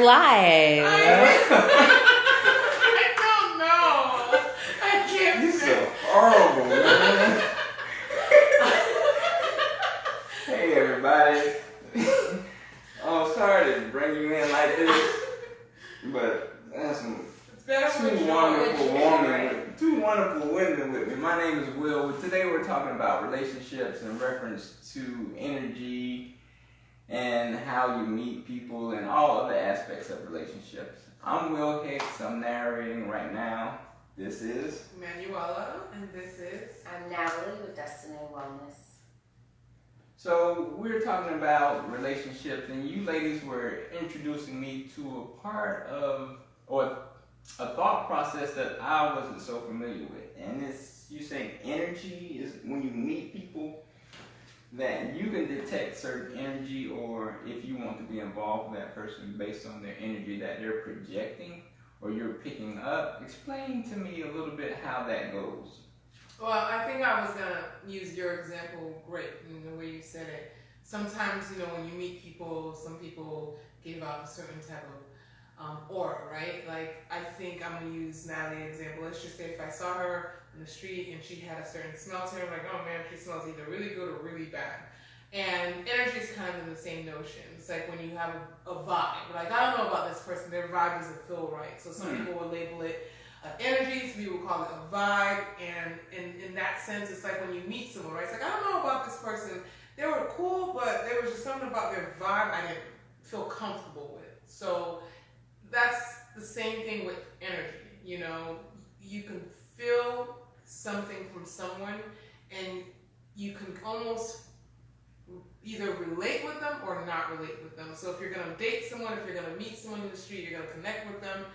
live. I don't know. I can't. You're so horrible, man. Hey, everybody. Oh, sorry to bring you in like this, but that's two wonderful women with me. My name is Will. Today we're talking about relationships in reference to energy and how you meet people and all other aspects of relationships. I'm Will Hicks. I'm narrating right now. This is Manuela, and this is I'm Natalie with Destiny Wellness. So we're talking about relationships, and you ladies were introducing me to a part of, or a thought process that I wasn't so familiar with. And it's, you saying energy is when you meet people that you can detect certain energy, or if you want to be involved with that person based on their energy that they're projecting or you're picking up. Explain to me a little bit how that goes. Well, I think I was going to use your example great in the way you said it. Sometimes, when you meet people, some people give out a certain type of aura, right? Like, I think I'm going to use Natalie's example. Let's just say if I saw her in the street and she had a certain smell to her, I'm like, oh man, she smells either really good or really bad. And energy is kind of in the same notion. It's like when you have a vibe. Like, I don't know about this person, their vibe doesn't feel right. So some people will label it energy, some people call it a vibe, and in that sense, it's like when you meet someone, right? It's like, I don't know about this person. They were cool, but there was just something about their vibe I didn't feel comfortable with. So that's the same thing with energy. You can feel something from someone, and you can almost either relate with them or not relate with them. So if you're going to date someone, if you're going to meet someone in the street, you're going to connect with them.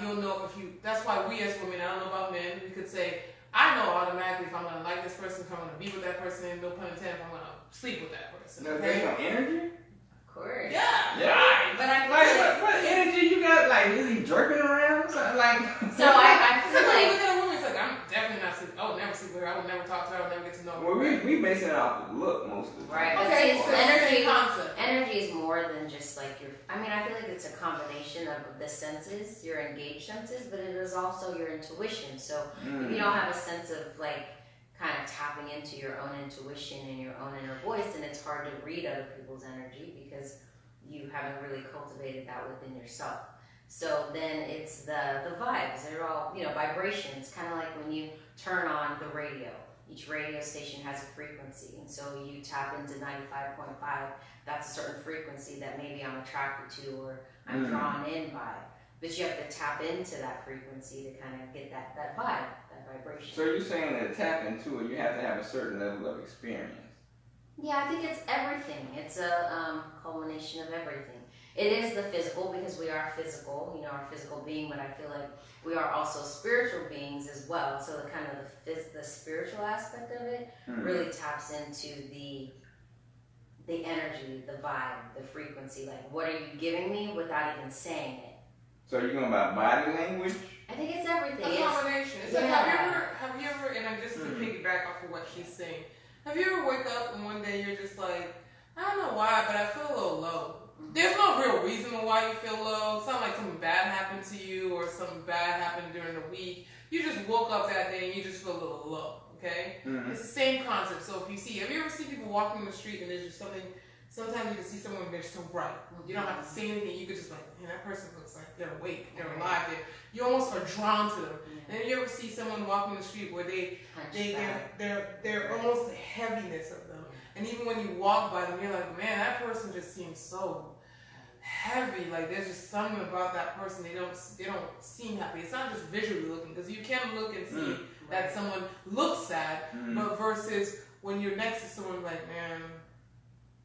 You'll know that's why we as women, I don't know about men, we could say, I know automatically if I'm going to like this person, if I'm going to be with that person, no pun intended, if I'm going to sleep with that person. No, based on energy? Of course. Yeah. Right. But I feel like, what energy you got? Like, is he jerking around? Something like. So I feel like. like. Look at a woman, it's like, I'm definitely not sleeping. I would never sleep with her. I would never talk to her. I would never get to know her. Well, we basing it off the look most of the time. Right. Okay, But so energy is more than just like your. I mean, I feel like it's a combination of the senses, your engaged senses, but it is also your intuition. So if you don't have a sense of like kind of tapping into your own intuition and your own inner voice, then it's hard to read other people's energy because you haven't really cultivated that within yourself. So then it's the vibes. They're all, vibrations, kind of like when you turn on the radio. Each radio station has a frequency, and so you tap into 95.5. That's a certain frequency that maybe I'm attracted to or I'm drawn in by. But you have to tap into that frequency to kind of get that vibe, that vibration. So you're saying that to tap into it, you have to have a certain level of experience. Yeah, I think it's everything. It's a culmination of everything. It is the physical because we are physical, our physical being, but I feel like we are also spiritual beings as well. So the kind of the spiritual aspect of it really taps into the energy, the vibe, the frequency. Like, what are you giving me without even saying it? So you're going about body language? I think it's everything. A combination. It's like, have you ever, and just to piggyback off of what she's saying, have you ever wake up and one day you're just like, I don't know why, but I feel a little low. There's no real reason why you feel low. It's not like something bad happened to you or something bad happened during the week. You just woke up that day and you just feel a little low, okay? It's the same concept. So have you ever seen people walking in the street and there's just something, sometimes you can see someone and they're so bright. You don't have to say anything. You could just like, man, that person looks like they're awake, they're alive. You almost are drawn to them. And you ever see someone walking the street where they're almost the heaviness of them. And even when you walk by them, you're like, man, that person just seems so heavy. Like, there's just something about that person. They don't seem happy. It's not just visually looking, because you can look and see that someone looks sad, but versus when you're next to someone like, man,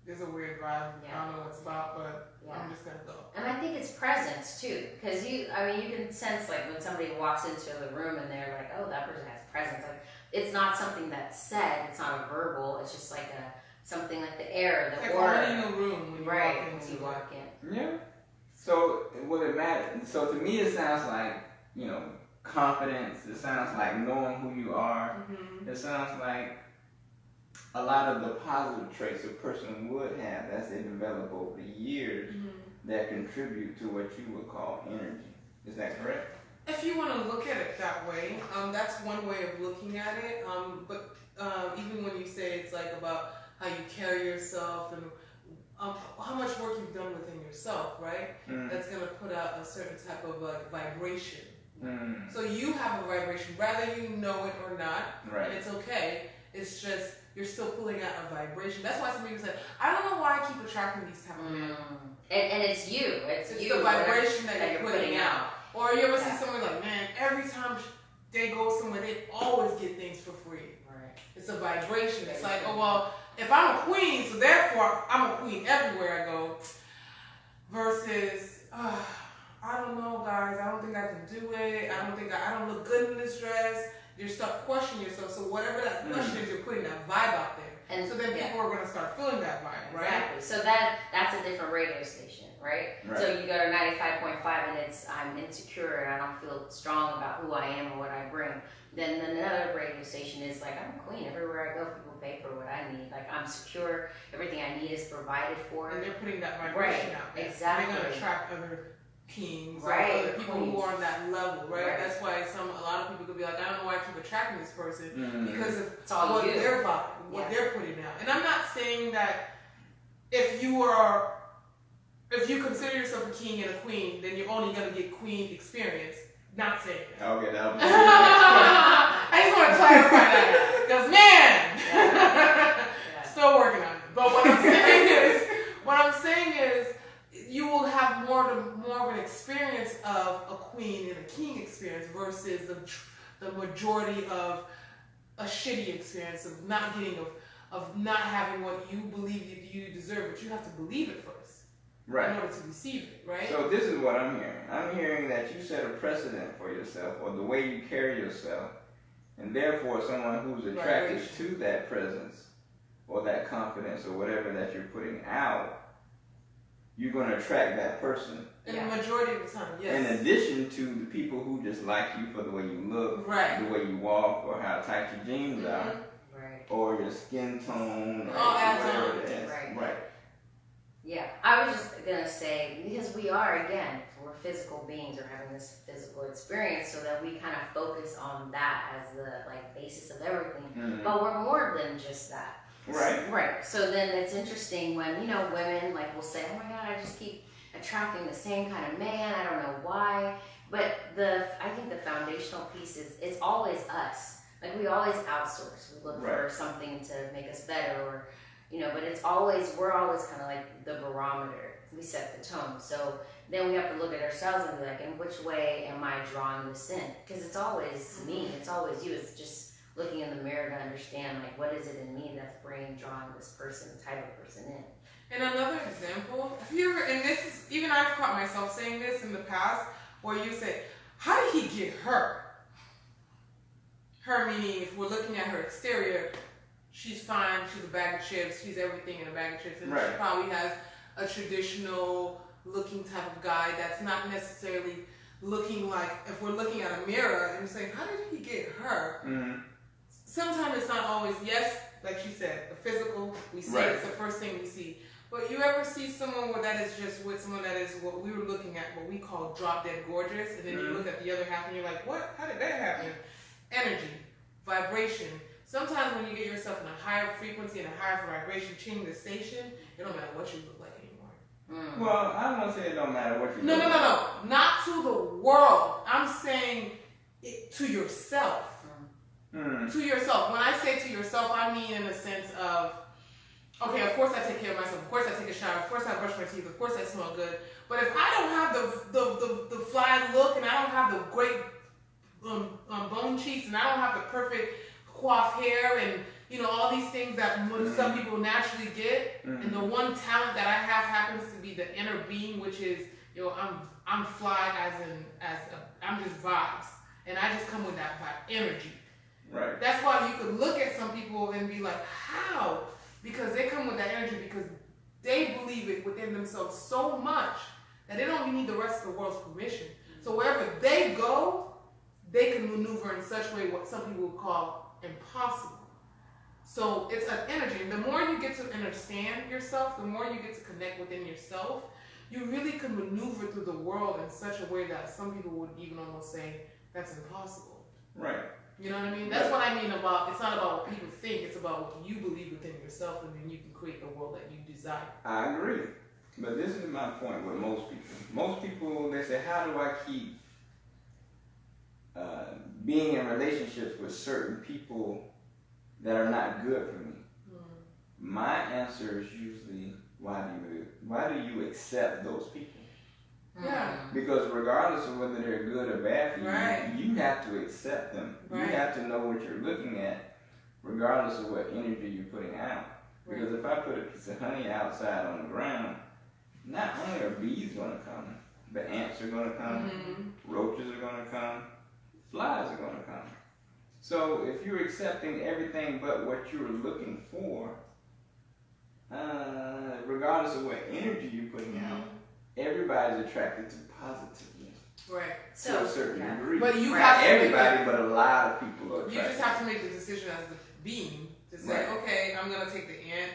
there's a weird vibe. I don't know what it's about, but I'm just gonna go. And I think it's presence too, because you can sense like when somebody walks into the room and they're like, oh, that person has presence. Like, it's not something that's said. It's not a verbal. It's just like something like the air, the aura. Like in the room when you walk in. Yeah. So what it matters. So to me, it sounds like confidence. It sounds like knowing who you are. It sounds like a lot of the positive traits a person would have as they develop over the years that contribute to what you would call energy. Is that correct? If you want to look at it that way, that's one way of looking at it. But even when you say it's like about how you carry yourself and how much work you've done within yourself, right? That's going to put out a certain type of vibration. So you have a vibration, whether you know it or not, and it's okay. It's just you're still pulling out a vibration. That's why some people say, I don't know why I keep attracting these type of men. And it's you. It's you. The vibration that you're putting out. Or you ever see someone like, man, every time they go somewhere, they always get things for free. Right. It's a vibration. It's like, oh, well, if I'm a queen, so therefore I'm a queen everywhere I go. Versus, I don't know, guys. I don't think I can do it. I don't look good in this dress. You start questioning yourself. So whatever that question is, you're putting that vibe out there. And so then people are going to start feeling that vibe, right? Exactly. So that's a different radio station, right? So you go to 95.5 and it's I'm insecure and I don't feel strong about who I am or what I bring. Then another radio station is like I'm a queen. Everywhere I go, people pay for what I need. Like I'm secure. Everything I need is provided for. And they're putting that vibration out there. Exactly. They're going to attract other kings, or right? Other people who are on that level, right? That's why a lot of people could be like, I don't know why I keep attracting this person because of what their vibe, what they're putting out. And I'm not saying that if you consider yourself a king and a queen, then you're only gonna get queen experience. Not saying that. Okay, that was I just want to clarify that because man, still working on it. But what I'm saying is. You will have more of an experience of a queen and a king experience versus the majority of a shitty experience of not getting of not having what you believe you deserve, but you have to believe it first, in order to receive it, right? So this is what I'm hearing. I'm hearing that you set a precedent for yourself, or the way you carry yourself, and therefore someone who's attracted to that presence or that confidence or whatever that you're putting out. You're going to attract that person. And the majority of the time, yes. In addition to the people who just like you for the way you look, the way you walk, or how tight your jeans are, or your skin tone, or whatever it is. Right. Yeah, I was just going to say, because we're physical beings, or having this physical experience, so that we kind of focus on that as the basis of everything. But we're more than just that. Right. So then it's interesting when, women will say, oh my God, I just keep attracting the same kind of man. I don't know why. But I think the foundational piece is it's always us. We always outsource. We look for something to make us better or, but we're always kind of like the barometer. We set the tone. So then we have to look at ourselves and be like, in which way am I drawing this in? Because it's always me. It's always you. It's just looking in the mirror to understand, what is it in me that's drawing this type of person in. And another example, and this is, even I've caught myself saying this in the past, where you say, how did he get her? Her meaning, if we're looking at her exterior, she's fine, she's a bag of chips, she's everything in a bag of chips, and she probably has a traditional looking type of guy that's not necessarily looking like, if we're looking at a mirror and saying, how did he get her? Sometimes it's not always, like you said, the physical, we say it's the first thing we see. But you ever see someone that is just with someone that is what we were looking at, what we call drop dead gorgeous, and then you look at the other half and you're like, what? How did that happen? Energy, vibration. Sometimes when you get yourself in a higher frequency and a higher vibration, changing the station, it don't matter what you look like anymore. Well, I don't want to say it don't matter what you look like. No. Not to the world. I'm saying it to yourself. To yourself. When I say to yourself, I mean in a sense of, okay, of course I take care of myself. Of course I take a shower. Of course I brush my teeth. Of course I smell good. But if I don't have the fly look, and I don't have the great bone cheeks, and I don't have the perfect coiffed hair, and all these things that some people naturally get, and the one talent that I have happens to be the inner being, which is I'm fly I'm just vibes, and I just come with that vibe energy. Right. That's why you could look at some people and be like, how? Because they come with that energy because they believe it within themselves so much that they don't even need the rest of the world's permission. So wherever they go, they can maneuver in such a way what some people would call impossible. So it's an energy. And the more you get to understand yourself, the more you get to connect within yourself, you really could maneuver through the world in such a way that some people would even almost say that's impossible. Right. You know what I mean? That's what I mean about, it's not about what people think, it's about what you believe within yourself, and then you can create the world that you desire. I agree. But this is my point with most people. Most people, they say, how do I keep being in relationships with certain people that are not good for me? My answer is usually, why do you accept those people? Yeah. Because regardless of whether they're good or bad for you, Right. you have to accept them. Right. You have to know what you're looking at, regardless of what energy you're putting out. Because if I put a piece of honey outside on the ground, not only are bees going to come, but ants are going to come, roaches are going to come, flies are going to come. So if you're accepting everything but what you're looking for, regardless of what energy you're putting out, everybody's attracted to positivity. Right. To a certain degree. But you Not have to everybody, but a lot of people are attracted. You just have to make the decision as the being to say, okay, I'm gonna take the ant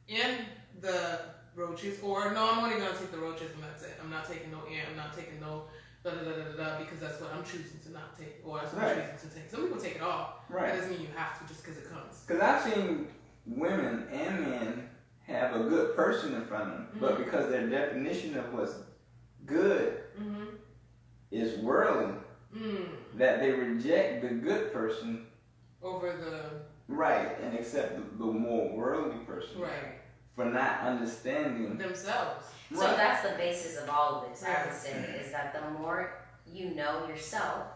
and the roaches, or no, I'm only gonna take the roaches and that's it. I'm not taking no ant. I'm not taking no da da da da da because that's what I'm choosing to not take, or that's what I'm choosing to take. Some people take it all. Right. That doesn't mean you have to just because it comes. Because I've seen women and men have a good person in front of them, but because their definition of what's good is worldly, that they reject the good person over the and accept the more worldly person for not understanding themselves. So that's the basis of all of this, I would say, is that the more you know yourself,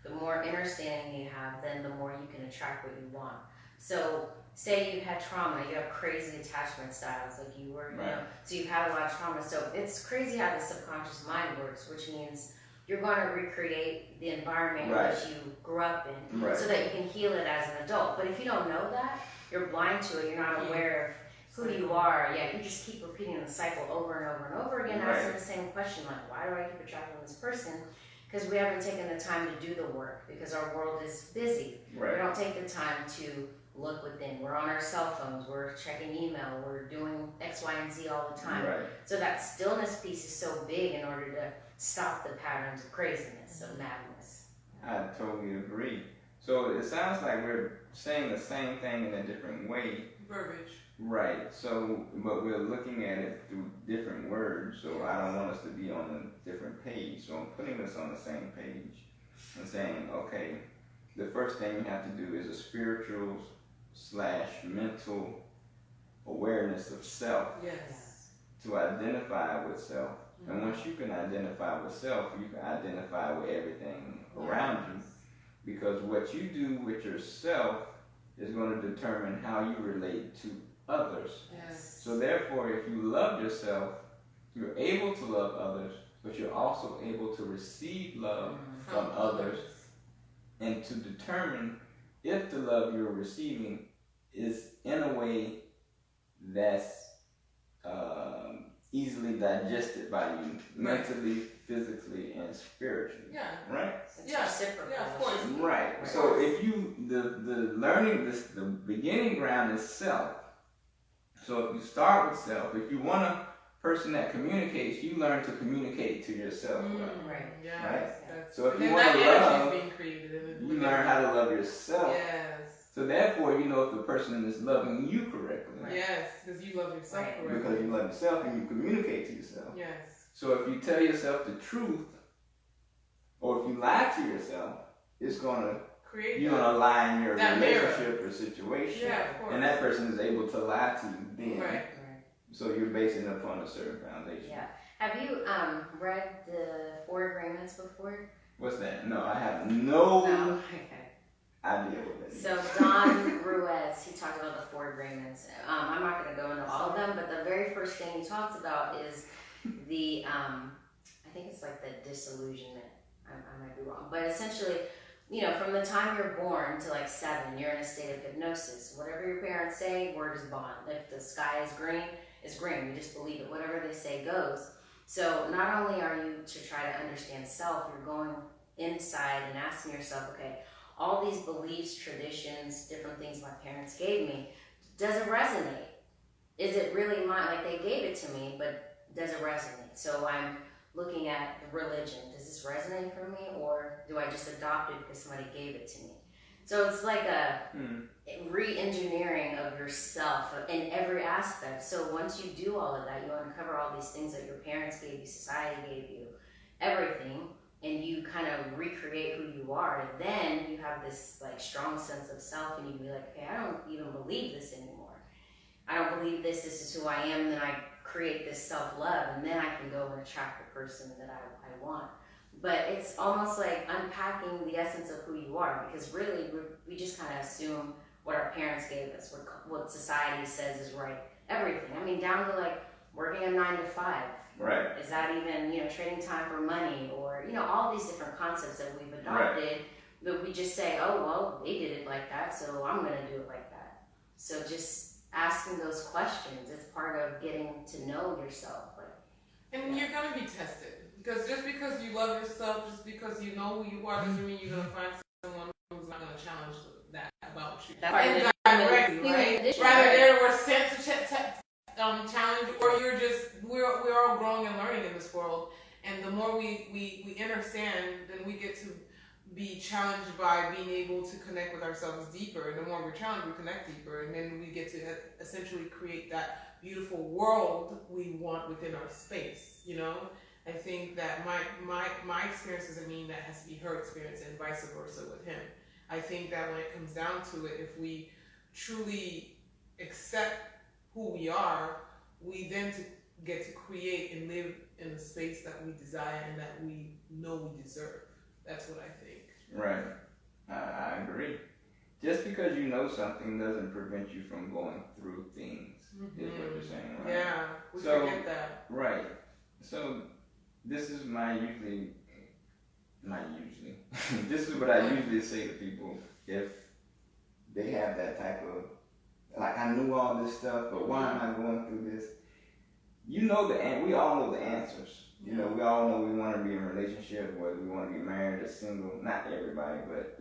the more understanding you have, then the more you can attract what you want. So say you had trauma, you have crazy attachment styles, like you were, you know, so you've had a lot of trauma. So it's crazy how the subconscious mind works, which means you're going to recreate the environment in which you grew up in so that you can heal it as an adult. But if you don't know that, you're blind to it, you're not aware of who you are, you just keep repeating the cycle over and over and over again, asking the same question, like, why do I keep attracting this person? Because we haven't taken the time to do the work, because our world is busy. We don't take the time to look within. We're on our cell phones, we're checking email, we're doing X, Y, and Z all the time. So that stillness piece is so big in order to stop the patterns of craziness, of madness. I totally agree. So it sounds like we're saying the same thing in a different way. Verbiage. Right. So, but we're looking at it through different words. So I don't want us to be on a different page. So I'm putting us on the same page and saying, okay, the first thing you have to do is a spiritual / mental awareness of self. To identify with self. And once you can identify with self, you can identify with everything around you. Because what you do with yourself is going to determine how you relate to others. So therefore, if you love yourself, you're able to love others, but you're also able to receive love from others, and to determine if the love you're receiving is in a way that's easily digested by you, mentally, physically, and spiritually. Right? Of course. Right. So if you, the learning, the beginning ground is self. So if you start with self, if you want a person that communicates, you learn to communicate to yourself. Right? So if you want to love, you learn how to love yourself. So therefore, you know if the person is loving you correctly. Because you love yourself correctly. Because you love yourself and you communicate to yourself. So if you tell yourself the truth, or if you lie to yourself, it's going to you're going to lie in your relationship or situation. And that person is able to lie to you then. So you're basing it upon a certain foundation. Have you read the 4 Agreements before? What's that? No, I have no idea what that is. So Don Ruiz, he talked about the 4 Agreements. I'm not going to go into all of them, but the very first thing he talks about is the, I think it's like the disillusionment. I might be wrong, but essentially, you know, from the time you're born to like 7, you're in a state of hypnosis. Whatever your parents say, word is bond. If the sky is green, it's green. You just believe it. Whatever they say goes. So not only are you to try to understand self, you're going inside and asking yourself, okay, all these beliefs, traditions, different things my parents gave me, does it resonate? Is it really mine? Like they gave it to me, but does it resonate? So I'm looking at the religion. Does this resonate for me, or do I just adopt it because somebody gave it to me? So it's like a re-engineering of yourself in every aspect. So once you do all of that, you uncover all these things that your parents gave you, society gave you, everything, and you kind of recreate who you are. And then you have this like strong sense of self, and you be like, okay, I don't even believe this anymore. I don't believe this. This is who I am. And then I create this self-love, and then I can go and attract the person that I want. But it's almost like unpacking the essence of who you are, because really we just kind of assume what our parents gave us, what society says is right, everything. I mean, down to like working a 9 to 5. Right. Is that even, trading time for money, or, all these different concepts that we've adopted, Right. But we just say, oh, well, they did it like that, so I'm going to do it like that. So just asking those questions, it's part of getting to know yourself. And you're going to be tested. Because just because you love yourself, just because you know who you are, doesn't mean you're going to find someone who's not going to challenge that about you. That's Directly, right? Rather there were sent to challenge, or we're all growing and learning in this world. And the more we understand, then we get to be challenged by being able to connect with ourselves deeper. And the more we're challenged, we connect deeper. And then we get to essentially create that beautiful world we want within our space, I think that my experience doesn't mean that has to be her experience, and vice versa with him. I think that when it comes down to it, if we truly accept who we are, we then get to create and live in the space that we desire and that we know we deserve. That's what I think. Right. I agree. Just because you know something doesn't prevent you from going through things, is what you're saying, right? Yeah, we forget that. Right. So this is this is what I usually say to people if they have that type of, like, I knew all this stuff, but why am I going through this? We all know the answers. We all know we want to be in a relationship, whether we want to be married or single. Not everybody, but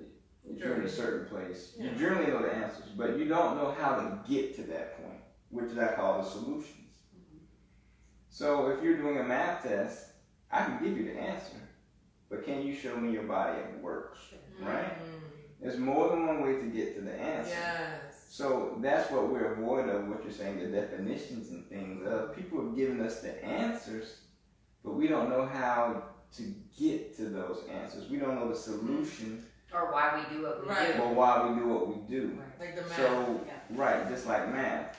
if you're in a certain place, you generally know the answers, but you don't know how to get to that point, which I call the solutions. So if you're doing a math test, I can give you the answer, but can you show me your body at work, right? There's more than one way to get to the answer. Yes. So that's what we're avoiding of what you're saying, the definitions and things. People have given us the answers, but we don't know how to get to those answers. We don't know the solution. Or why we do what we do. Or why we do what we do. Like the math. So, right, just like math.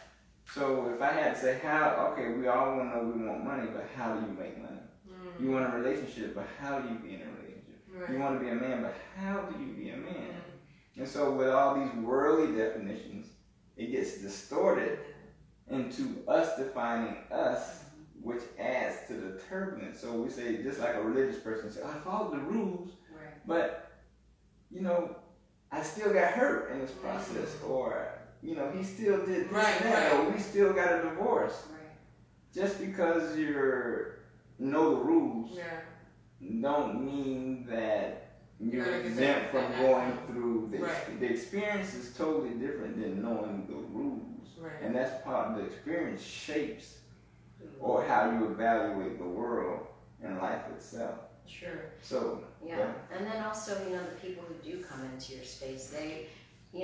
So if I had to say we all want to know we want money, but how do you make money? You want a relationship, but how do you be in a relationship? Right. You want to be a man, but how do you be a man? And so with all these worldly definitions, it gets distorted into us defining us, which adds to the turbulence. So we say, just like a religious person says, I followed the rules, but, I still got hurt in this process, or, he still did this and that, or we still got a divorce. Just because you know the rules don't mean that you're exempt from going through this. The experience is totally different than knowing the rules. And that's part of the experience shapes or how you evaluate the world and life itself. Sure. So, and then also, the people who do come into your space, they,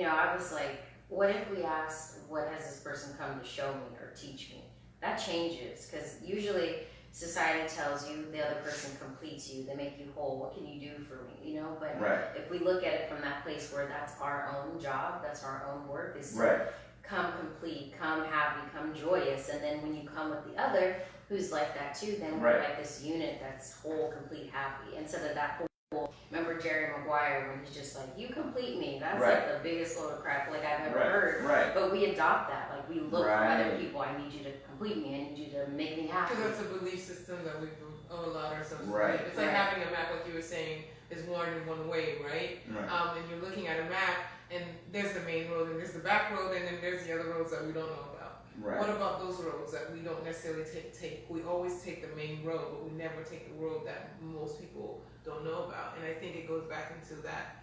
I was like, what if we asked, what has this person come to show me or teach me? That changes, because usually society tells you the other person completes you, they make you whole, what can you do for me, but if we look at it from that place where that's our own job, that's our own work, is to come complete, come happy, come joyous, and then when you come with the other who's like that too, then we're like this unit that's whole, complete, happy, instead of that whole. Remember Jerry Maguire when he's just like, you complete me, that's like the biggest load of crap like I've ever heard, but we adopt that, like we look for other people, I need you to complete me, I need you to make me happy. Because that's a belief system that we've allowed ourselves to believe. It's like having a map, like you were saying, is one in one way, right? And you're looking at a map, and there's the main road, and there's the back road, and then there's the other roads that we don't know about. What about those roads that we don't necessarily take? We always take the main road, but we never take the road that most people don't know about. And I think it goes back into that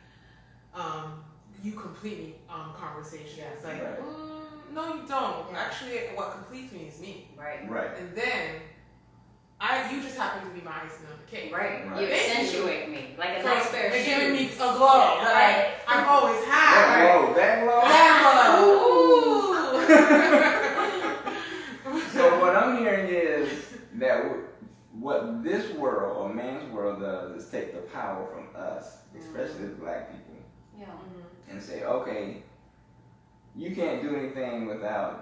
you complete me conversation. It's like, no, you don't. Actually, what completes me is me. Right. And then You just happen to be my icing on the cake. Right. Right. You accentuate me like a nice pair of shoes. You're giving me a glow that I've always had. That glow. Ooh. So what I'm hearing is that what this world, or man's world, does is take the power from us, especially the black people, Yeah. and say, okay, you can't do anything without,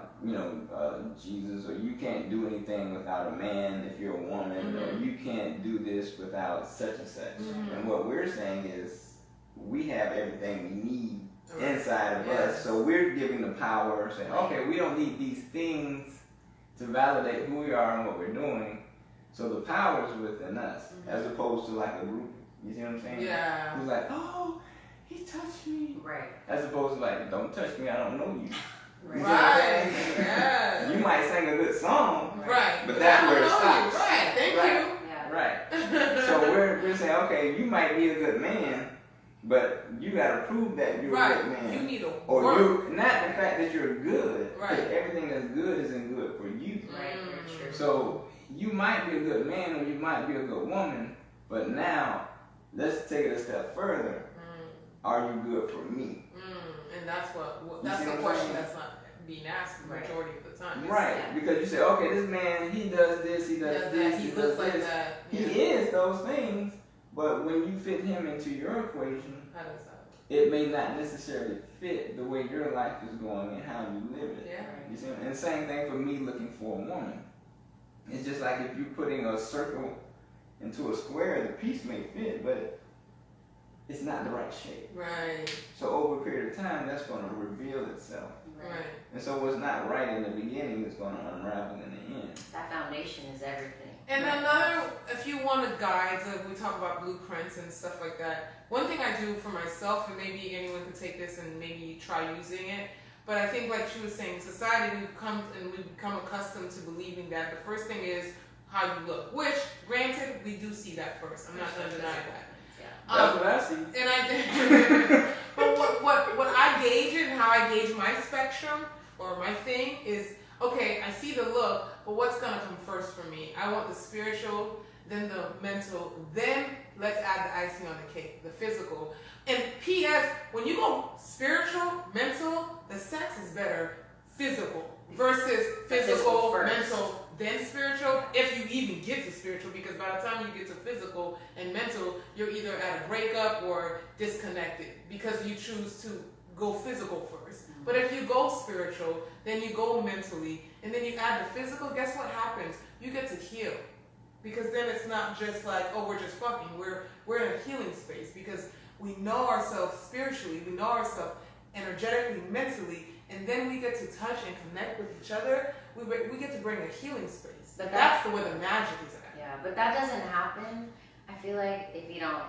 Jesus, or you can't do anything without a man if you're a woman, or you can't do this without such and such. And what we're saying is we have everything we need inside of us, so we're giving the power, saying, okay, we don't need these things to validate who we are and what we're doing. So the power is within us, as opposed to like a group. You see what I'm saying? Yeah. Who's like, oh, he touched me. Right. As opposed to like, don't touch me, I don't know you. Right. Right. Yeah. You might sing a good song, Right. but that's where it stops. Right. Thank Right. you. Yeah. Right. So we're saying, okay, you might be a good man, but you got to prove that you're a good man. You need a Or work. you, not the fact that you're good, Right. because everything that's good isn't good for you. Right. Very true. So you might be a good man or you might be a good woman, but now let's take it a step further. Are you good for me? And that's that's see the what I'm question saying? that's not being asked the majority of the time. Right, because you say, okay, this man, he does this, he does this, he he looks does like this. that. He is those things, but when you fit him into your equation, How does that? it may not necessarily fit the way your life is going and how you live it. Yeah. You see? And the same thing for me looking for a woman. It's just like if you're putting a circle into a square, the piece may fit, but it's not the right shape. Right. So over a period of time, that's going to reveal itself. Right. And so what's not right in the beginning is going to unravel in the end. That foundation is everything. And another, if you wanted guides, like we talk about blueprints and stuff like that, one thing I do for myself, and maybe anyone can take this and maybe try using it, but I think like she was saying, society, we've become accustomed to believing that the first thing is how you look, which, granted, we do see that first. I'm not going to deny that. That's what I see. And I but what I gauge it and how I gauge my spectrum or my thing is, okay, I see the look, but what's gonna come first for me? I want the spiritual, then the mental, then let's add the icing on the cake, the physical. And P.S., when you go spiritual, mental, the sex is better physical versus physical, mental, then spiritual, if you even get to spiritual, because by the time you get to physical and mental, you're either at a breakup or disconnected because you choose to go physical first. But if you go spiritual, then you go mentally, and then you add the physical, guess what happens? You get to heal. Because then it's not just like, oh, we're just fucking. We're in a healing space because we know ourselves spiritually, we know ourselves energetically, mentally, and then we get to touch and connect with each other. We get to bring a healing space. But that's the way the magic is at. Yeah, but that doesn't happen, I feel like, if you don't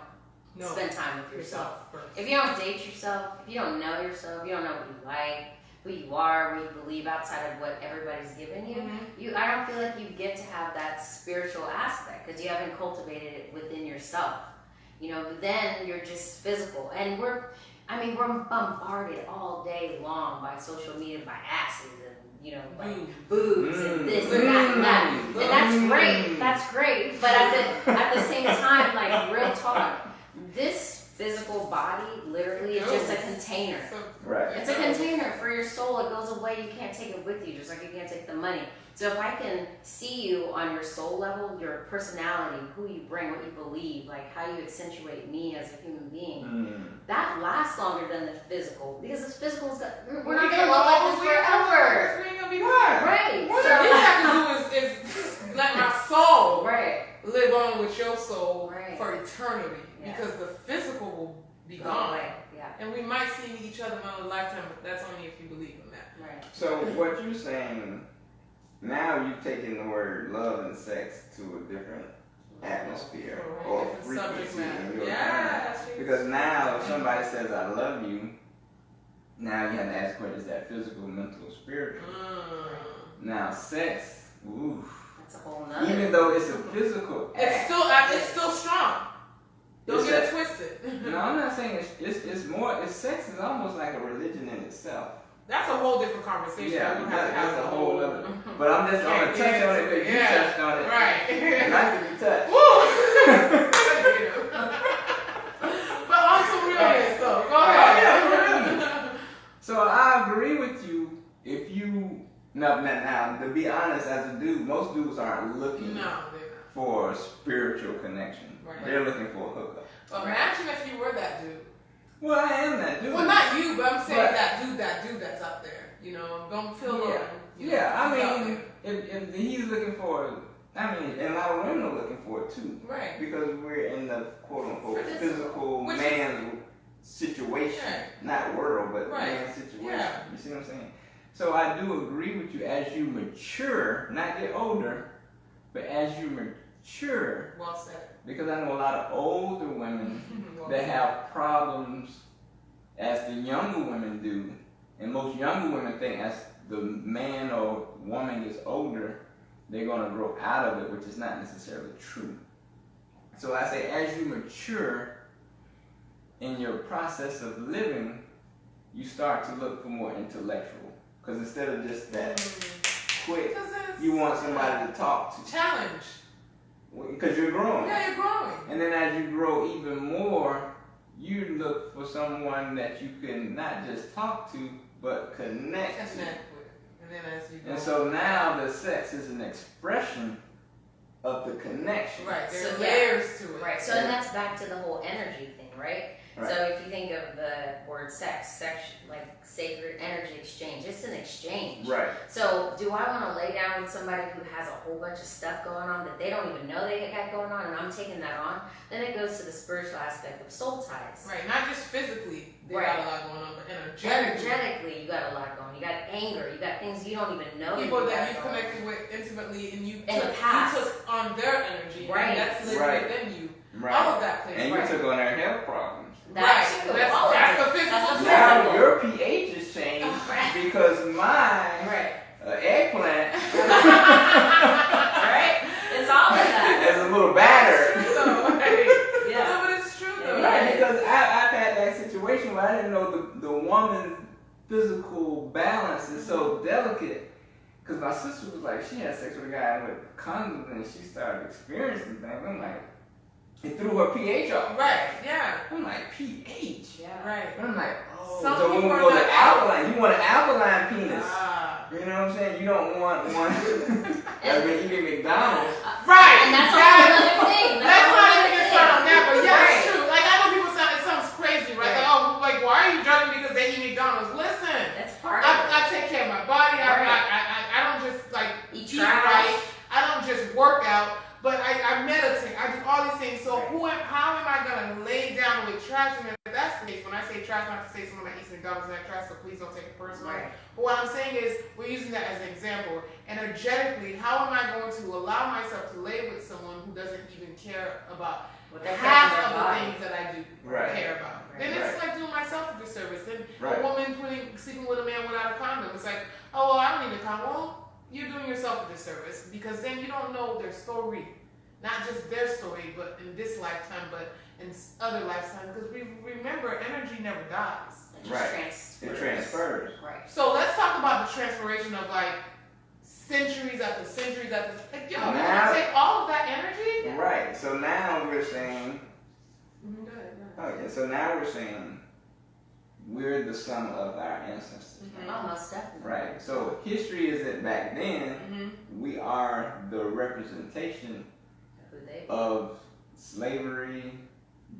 spend time with yourself. First. If you don't date yourself, if you don't know yourself, you don't know what you like, who you are, what you believe outside of what everybody's given you, I don't feel like you get to have that spiritual aspect because you haven't cultivated it within yourself. But then you're just physical. And we're bombarded all day long by social media, by asses and, boobs and this and that and that. And that's great. But at the same time, like, real talk, this physical body literally is just a container. Right. It's a container for your soul. It goes away. You can't take it with you, just like you can't take the money. So if I can see you on your soul level, your personality, who you bring, what you believe, like how you accentuate me as a human being, that lasts longer than the physical. Because this physical is, we're not going to live like this forever. We ain't going to be right. Right. What you have to do is let my soul live on with your soul for eternity. Yeah. Because the physical will be Go gone. away. Yeah. And we might see each other in a lifetime, but that's only if you believe in that. Right. So what you're saying, now you've taken the word love and sex to a different atmosphere or Different frequency subject matter. in your Yeah. mind. Because now if somebody says I love you, now you have to ask what is that physical, mental, spiritual. Now sex, That's a whole nother. even though it's a physical act, It's still strong. Don't get it twisted. No, I'm not saying it's more. Sex is almost like a religion in itself. That's a whole different conversation. Yeah, We have to have that's a whole other. But I'm just going to touch on it because you touched on it. Right. Nice to be touched. Woo! But on some realness, though. Go ahead. So I agree with you. If you now, to be honest, as a dude, most dudes aren't looking for a spiritual connection. Right. They're looking for a hookup. Imagine if you were that dude. Well, I am that dude. Well, not you, but I'm saying that dude that's out there. You know, don't feel alone. I mean, if he's looking for it, I mean, and a lot of women are looking for it too. Right. Because we're in the quote unquote physical man situation. Right. Not world, but man situation. Yeah. You see what I'm saying? So I do agree with you as you mature, not get older, but as you mature. Well said. Because I know a lot of older women that have problems as the younger women do. And most younger women think as the man or woman gets older, they're going to grow out of it, which is not necessarily true. So I say as you mature in your process of living, you start to look for more intellectual. Because instead of just that quick, you want somebody to talk to. Challenge. Because you're growing. Yeah, you're growing. And then as you grow even more, you look for someone that you can not just talk to, but connect to. with. And then as you go. And so now the sex is an expression of the connection. Right, there's So, layers to it. Right, so and that's back to the whole energy thing, right? Right. So if you think of the word sex, like sacred energy exchange, it's an exchange. Right. So do I want to lay down with somebody who has a whole bunch of stuff going on that they don't even know they got going on, and I'm taking that on? Then it goes to the spiritual aspect of soul ties. Right, not just physically, they Right. got a lot going on, but energetically. Energetically, you got a lot going. You got anger. You got things you don't even know. People that you you've connected with intimately, and you in the past. you took on their energy, Right. and that's living Right. within you. Right. All of that plays. And you took on their health problems. That's Right. true. That's- All of that's it. the physical That's Now physical. your pH has changed Right. because my Right. eggplant Right? It's all of that. is a little battered. It's true though, right? Yeah. No, but it's true though. Right, because I've had that situation where I didn't know the woman's physical balance is so delicate. Because my sister was like, she had sex with a guy with condoms and she started experiencing things. I'm like, it threw her pH off. Right, yeah. I'm like, pH? Yeah. Right. I'm like, oh. Some So when we people go are to not- alkaline, you want an alkaline penis. Ah. You know what I'm saying? You don't want one that's been eating McDonald's. Right. And that's a whole other thing. Let's not even thing. get started on that, but yeah, Right. it's true. Like I know people it sounds crazy, right? Right. Like, oh, like why are you judging because they eat McDonald's? Listen, That's part of it. I take care of my body. Right. I don't just like Eat eat trash. right. I don't just work out, but I meditate. I do all these things. So how am I gonna lay down with trash? And if that's the case, when I say trash, not to say someone that eats McDonald's and that trash, so please don't take it personally. Right. But what I'm saying is, we're using that as an example. Energetically, how am I going to allow myself to lay with someone who doesn't even care about What they half put in of their the body. things that I do Right. care about? Right. Then it's like doing myself a disservice. Then Right. a woman sleeping with a man without a condom. It's like, oh, well, I don't need a condom. Well, you're doing yourself a disservice because then you don't know their story. Not just their story, but in this lifetime, but in other lifetimes. Because remember, energy never dies. It just Right. transfers. It transfers. Right. So let's talk about the transformation of like centuries after centuries after. Like, yo, you Now- want to take all of that energy? Yeah. Right. So now we're saying, Go ahead. okay, so now we're saying we're the sum of our ancestors. Almost definitely. Right. So history isn't back then. Mm-hmm. We are the representation Who they of slavery,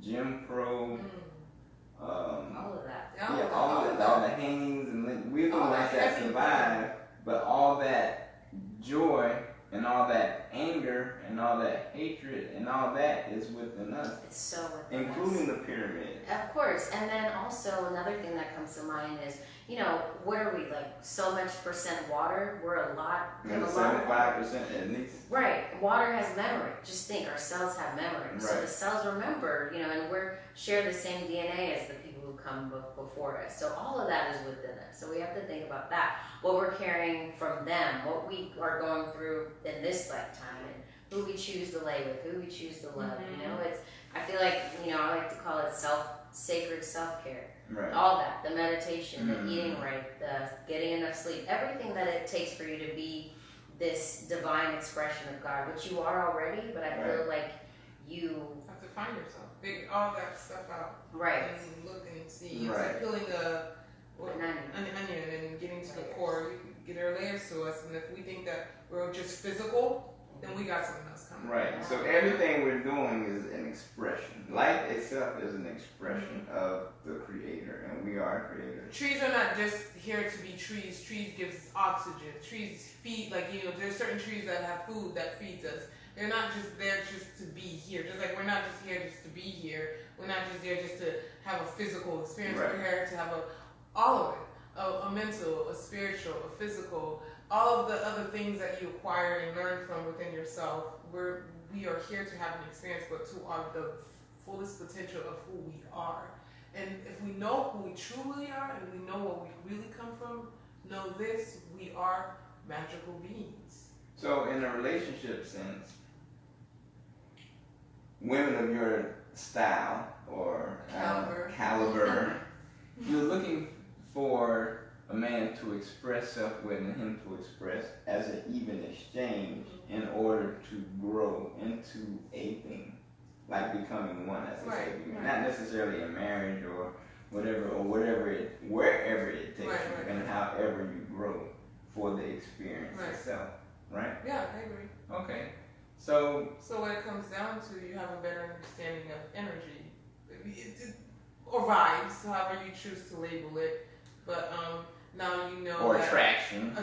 Jim Crow, all of that. yeah, all the hangings, and we're the All ones that that everything. survive. But all that joy and all that anger and all that hatred and all that is within us, It's so within us. including the pyramid. Of course, and then also another thing that comes to mind is, you know, what are we like? So much percent water. We're a lot. we have And a lot of- 75% at least. Right. Water has memory. Just think, our cells have memory. So Right. the cells remember, you know, and we're share the same DNA as the people who come before us. So all of that is within us. So we have to think about that. What we're carrying from them, what we are going through in this lifetime, and who we choose to lay with, who we choose to love. You know, it's. I feel like, you know, I like to call it sacred self-care. Right. All that, the meditation, the eating right, the getting enough sleep, everything that it takes for you to be this divine expression of God, which you are already, but I feel like you have to find yourself, figure all that stuff out, right, and look and see. Right. It's like peeling an onion and getting to the core. There are layers to us, and if we think that we're just physical, then we got something else coming. Right. So everything we're doing is an expression. Life itself is an expression of the Creator, and we are creators. Trees are not just here to be trees. Trees gives us oxygen. Trees feed, there's certain trees that have food that feeds us. They're not just there just to be here. Just like we're not just here just to be here. We're not just there just to have a physical experience. Right. We're here to have all of it. A mental, a spiritual, a physical, all of the other things that you acquire and learn from within yourself. We are here to have an experience, but to the fullest potential of who we are. And if we know who we truly are, and we know where we really come from, know this: we are magical beings. So in a relationship sense, women of your style or caliber, you're looking for a man to express self with and him to express as an even exchange in order to grow into a thing, like becoming one, as I say. Not necessarily a marriage or wherever it takes you, and however you grow for the experience itself, right? Yeah, I agree. Okay, so what it comes down to, you have a better understanding of energy, or vibes, however you choose to label it. But now you know or that attraction,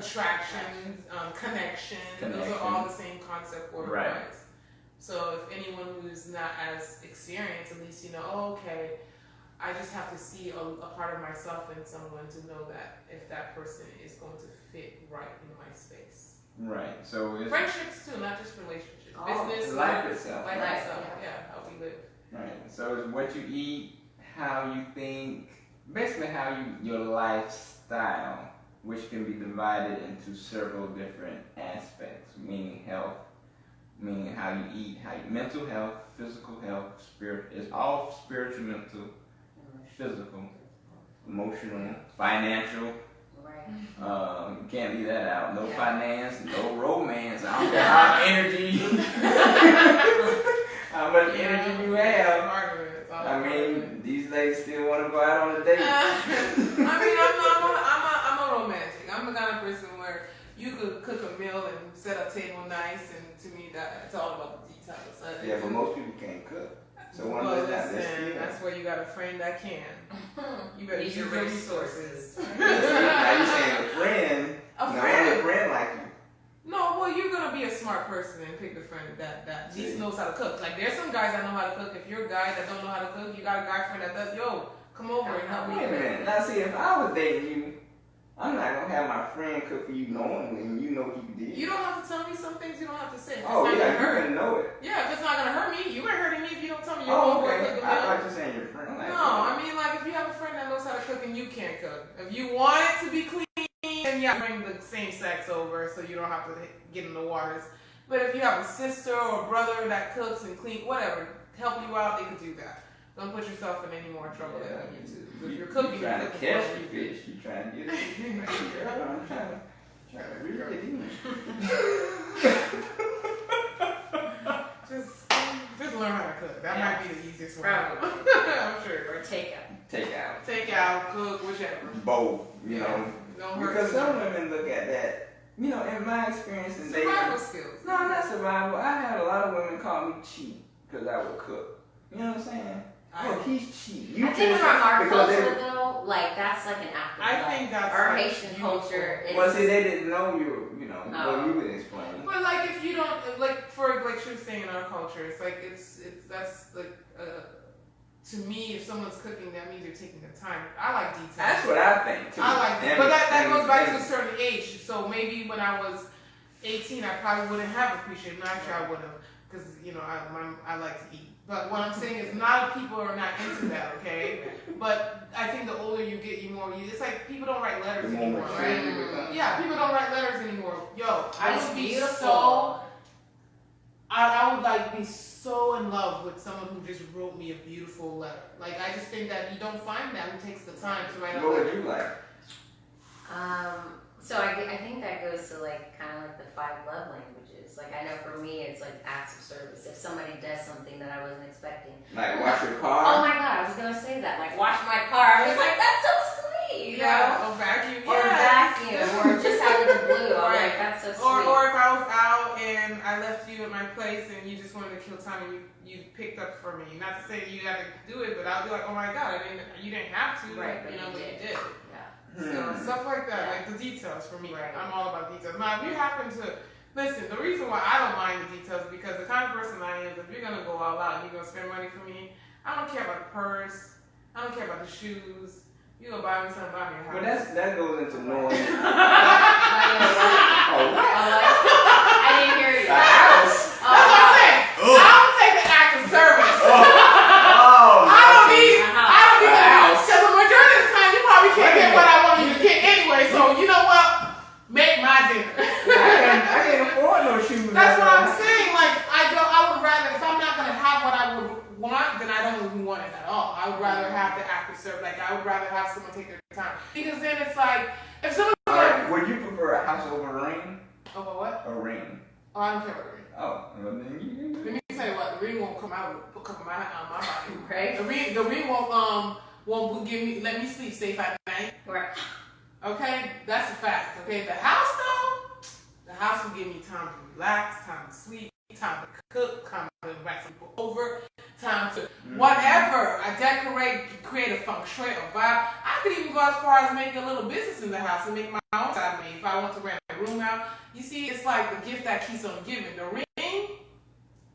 connection. Those are all the same concept word right. wise. So if anyone who's not as experienced, at least you know, okay, I just have to see a part of myself in someone to know that if that person is going to fit right in my space. Right. So it's friendships too, not just relationships. Business, life itself. How we live. Right. So it's what you eat, how you think, basically how your lifestyle, which can be divided into several different aspects, meaning health, meaning how you eat, mental health, physical health, spirit, it's all spiritual, mental, physical, emotional, financial. You can't leave that out. No finance, no romance. I don't care how how much energy you have. I mean, these ladies still want to go out on a date. I'm a romantic. I'm the kind of person where you could cook a meal and set a table nice, and to me it's all about the details. Yeah, but most people can't cook. So that's where you got a friend that can. You better use your resources. Now you're saying a friend like you. No, well, you're gonna be a smart person and pick the friend that at least knows how to cook. Like there's some guys that know how to cook. If you're a guy that don't know how to cook, you got a guy friend that does. Yo, come over and help me. Wait a minute. Now see, if I was dating you, I'm not gonna have my friend cook for you knowingly, and you know he did. You don't have to tell me some things. You don't have to say. Oh yeah, you're gonna know it. Yeah, if it's not gonna hurt me, you ain't hurting me if you don't tell me. Okay. I thought you were saying your friend. No, I mean like if you have a friend that knows how to cook and you can't cook. If you want it to be clean, then you have to bring the same sex over so you don't have to get in the waters. But if you have a sister or a brother that cooks and clean, whatever, help you out, they can do that. Don't put yourself in any more trouble than you need to. If you're cooking, you're trying to catch the fish. You're trying to get it. I'm trying to reel it in. Just learn how to cook. That might be the easiest one. I'm sure. Or takeout. Takeout, cook, whichever. Both, you know. Don't because some women look at that. You know, in my experience in dating. Survival skills. No, not survival. I had a lot of women call me cheap because I would cook. You know what I'm saying? Oh, he's cheap. I think from our culture though, like that's like an afterthought. I think that's our Haitian culture. Well, see, they didn't know you know, what you would explain. But like, if you don't like she was saying in our culture, it's like that's like to me, if someone's cooking, that means you're taking the time. I like details. That's what I think too. I like that, but that goes back to a certain age. So maybe when I was 18, I probably wouldn't have appreciated. Not sure I would have, because you know I like to eat. But what I'm saying is, not people are not into that, okay? But I think the older you get, it's like people don't write letters anymore, right? Yeah, people don't write letters anymore. Yo, I would be so. I would like be so in love with someone who just wrote me a beautiful letter. Like, I just think that you don't find that who takes the time to write a What letter. would you like? So I think that goes to like kind of like the 5 love languages. Like I know for me it's like acts of service. If somebody does something that I wasn't expecting. Like wash your car? Oh my God, I was gonna say that. Like wash my car. I was like, that's so sweet. You know? Or vacuum. Or vacuum. Or just out of the blue. I'm like, that's so sweet. Or if I was out and I left you at my place and you just wanted to kill time and you picked up for me. Not to say you had to do it, but I'll be like, oh my God, you didn't have to. Right, but you know, you but did. you did. Yeah. So stuff like that, like the details for me. Right. I'm all about details. Now, if you happen to listen, the reason why I don't mind the details is because the kind of person I am, if you're gonna go all out and you're gonna spend money for me, I don't care about the purse. I don't care about the shoes. You gonna buy me something, buy me a house. But that goes into knowing. Oh, what? I didn't hear you. A house. That's what I'm saying. I don't take the act of service. I don't need the house. Because the majority of the time, you probably can't get what I want you to get anyway. So you know what? Make my dinner. I can't afford no shoes. That's what I'm saying. Like I would rather, if I'm not gonna have what I would want, then I don't even want it at all. I would rather have the act of service. Like I would rather have someone take their time. Because then it's like, if someone's like, would you prefer a house over a ring? over what? A ring. Oh, I don't care about the ring. Oh, well then you. Let me tell you what, the ring won't come out of my body. Right. The ring won't let me sleep safe at night. Right. Okay, that's a fact. Okay, the house though, the house will give me time to relax, time to sleep, time to cook, time to invite some people over, time to whatever. I decorate, create a feng shui, a vibe. I could even go as far as making a little business in the house and make my own side of me if I want to rent a room out. You see, it's like the gift that keeps on giving. The ring,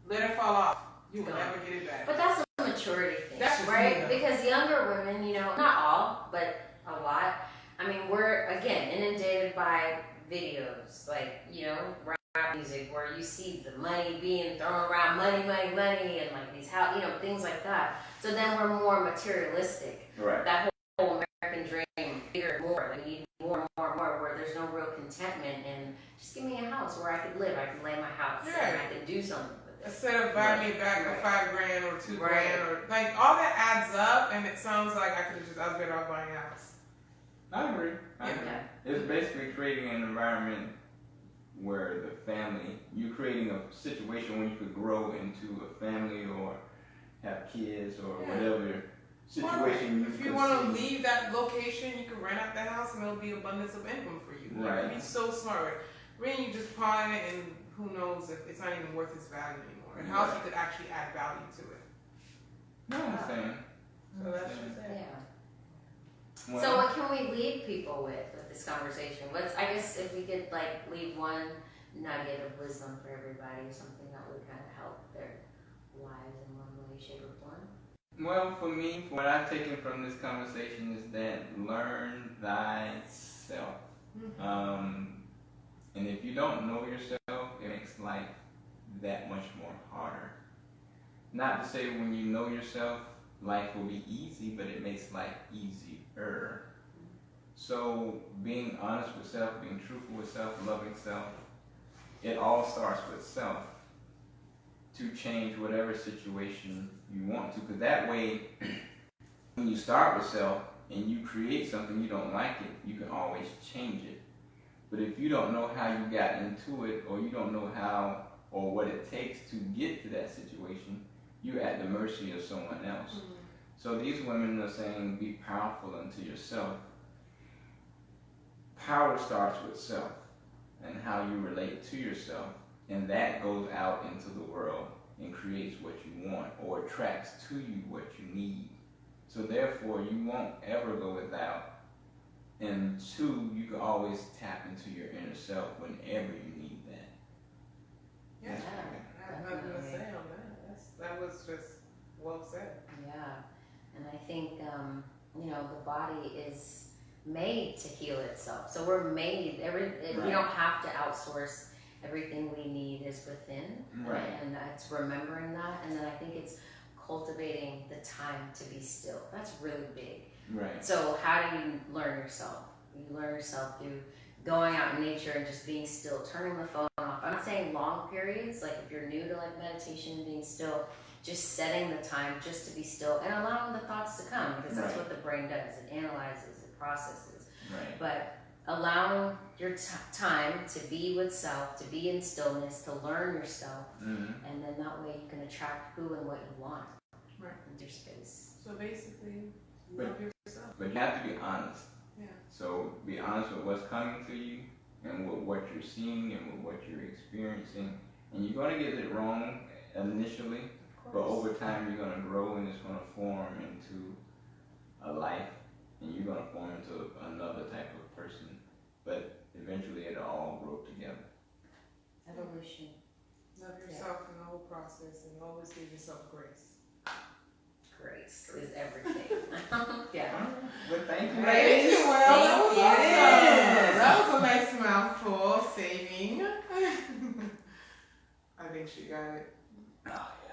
let it fall off. You will never get it back. But that's a maturity thing, That's right? Because younger women, you know, not all, but a lot. I mean, we're again inundated by videos, like, you know, rap music where you see the money being thrown around, money, and like these how, you know, things like that. So then we're more materialistic. Right. That whole American dream, bigger, more, like we need more, where there's no real contentment in just give me a house where I could live, I can lay my house, and I can do something with it. Instead of buying me a bag for $5,000 or $2,000 or like all that adds up, and it sounds like I was better off buying a house. I agree. Yeah. It's basically creating an environment where the family, you're creating a situation where you could grow into a family or have kids or whatever situation If you want to leave that location, you can rent out the house and it'll be abundance of income for you. Like, it'd be so smart. Rent, you just pawn it and who knows if it's not even worth its value anymore. And house, you could actually add value to it. No, I'm saying. So that's just it. Yeah. Well, So what can we leave people with this conversation? I guess if we could like leave one nugget of wisdom for everybody, something that would kind of help their lives in one way, shape, or form. Well, for me, what I've taken from this conversation is that learn thyself. And if you don't know yourself, it makes life that much more harder. Not to say when you know yourself, life will be easy, but it makes life easier. So being honest with self, being truthful with self, loving self, it all starts with self to change whatever situation you want to. Because that way, when you start with self and you create something you don't like it, you can always change it. But if you don't know how you got into it, or you don't know how or what it takes to get to that situation, you're at the mercy of someone else. So these women are saying, be powerful unto yourself. Power starts with self and how you relate to yourself, and that goes out into the world and creates what you want or attracts to you what you need. So therefore, you won't ever go without. And 2, you can always tap into your inner self whenever you need that. Yeah, I have nothing to say on that. That was just well said. Yeah, and I think you know, the body is made to heal itself. So we're made. We don't have to outsource. Everything we need is within, and it's remembering that. And then I think it's cultivating the time to be still. That's really big. Right. So how do you learn yourself? You learn yourself through going out in nature and just being still, turning the phone off. I'm not saying long long periods, like if you're new to like meditation, being still, just setting the time just to be still and allowing the thoughts to come, because that's what the brain does. It analyzes, it processes. Right. But allowing your time to be with self, to be in stillness, to learn yourself, and then that way you can attract who and what you want in your space. So basically, love yourself. But you have to be honest. Yeah. So be honest with what's coming to you and with what you're seeing and with what you're experiencing. And you're going to get it wrong initially, but over time you're going to grow and it's going to form into a life, and you're going to form into another type of person. But eventually it'll all grow together. Evolution. Love yourself in the whole process, and always give yourself grace. Grace is everything. Yeah. But thank you. Thank you. Well, that was Yes. awesome. That was a nice mouthful. Saving. I think she got it. Oh, yeah.